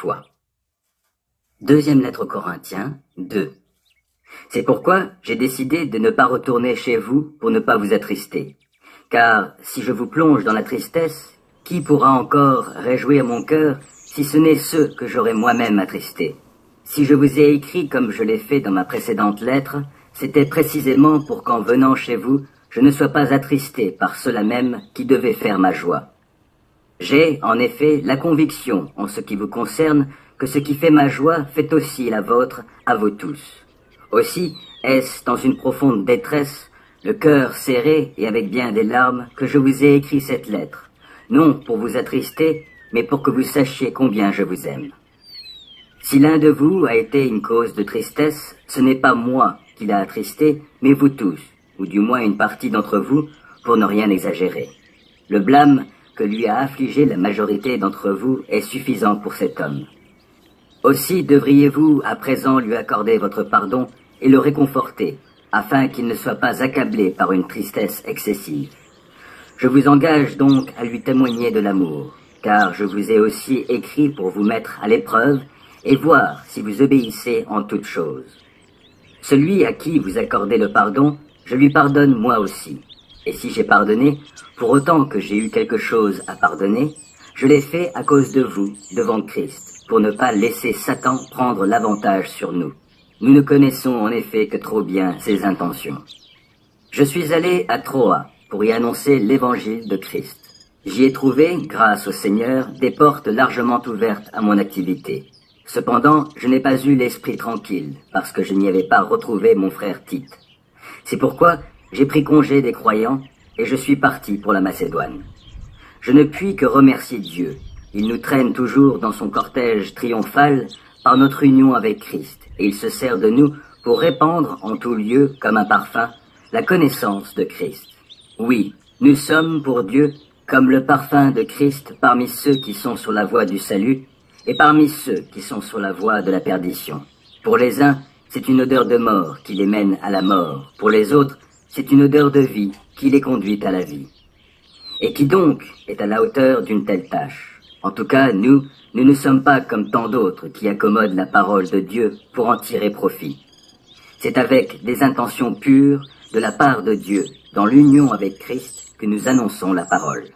foi. Deuxième lettre aux Corinthiens, 2. C'est pourquoi j'ai décidé de ne pas retourner chez vous pour ne pas vous attrister. Car si je vous plonge dans la tristesse, qui pourra encore réjouir mon cœur si ce n'est ceux que j'aurais moi-même attristés? Si je vous ai écrit comme je l'ai fait dans ma précédente lettre, c'était précisément pour qu'en venant chez vous, je ne sois pas attristé par cela même qui devait faire ma joie. J'ai, en effet, la conviction, en ce qui vous concerne, que ce qui fait ma joie fait aussi la vôtre à vous tous. Aussi, est-ce dans une profonde détresse, le cœur serré et avec bien des larmes, que je vous ai écrit cette lettre, non pour vous attrister, mais pour que vous sachiez combien je vous aime. Si l'un de vous a été une cause de tristesse, ce n'est pas moi qui l'a attristé, mais vous tous, ou du moins une partie d'entre vous, pour ne rien exagérer. Le blâme que lui a affligé la majorité d'entre vous est suffisant pour cet homme. Aussi devriez-vous à présent lui accorder votre pardon et le réconforter, afin qu'il ne soit pas accablé par une tristesse excessive. Je vous engage donc à lui témoigner de l'amour, car je vous ai aussi écrit pour vous mettre à l'épreuve et voir si vous obéissez en toutes choses. Celui à qui vous accordez le pardon, je lui pardonne moi aussi. Et si j'ai pardonné, pour autant que j'ai eu quelque chose à pardonner, je l'ai fait à cause de vous, devant Christ, pour ne pas laisser Satan prendre l'avantage sur nous. Nous ne connaissons en effet que trop bien ses intentions. Je suis allé à Troa pour y annoncer l'évangile de Christ. J'y ai trouvé, grâce au Seigneur, des portes largement ouvertes à mon activité. Cependant, je n'ai pas eu l'esprit tranquille, parce que je n'y avais pas retrouvé mon frère Tite. C'est pourquoi j'ai pris congé des croyants, et je suis parti pour la Macédoine. Je ne puis que remercier Dieu. Il nous traîne toujours dans son cortège triomphal par notre union avec Christ, et il se sert de nous pour répandre en tout lieu, comme un parfum, la connaissance de Christ. Oui, nous sommes pour Dieu comme le parfum de Christ parmi ceux qui sont sur la voie du salut, et parmi ceux qui sont sur la voie de la perdition. Pour les uns, c'est une odeur de mort qui les mène à la mort. Pour les autres, c'est une odeur de vie qui les conduit à la vie. Et qui donc est à la hauteur d'une telle tâche? En tout cas, nous ne sommes pas comme tant d'autres qui accommodent la parole de Dieu pour en tirer profit. C'est avec des intentions pures de la part de Dieu, dans l'union avec Christ, que nous annonçons la parole.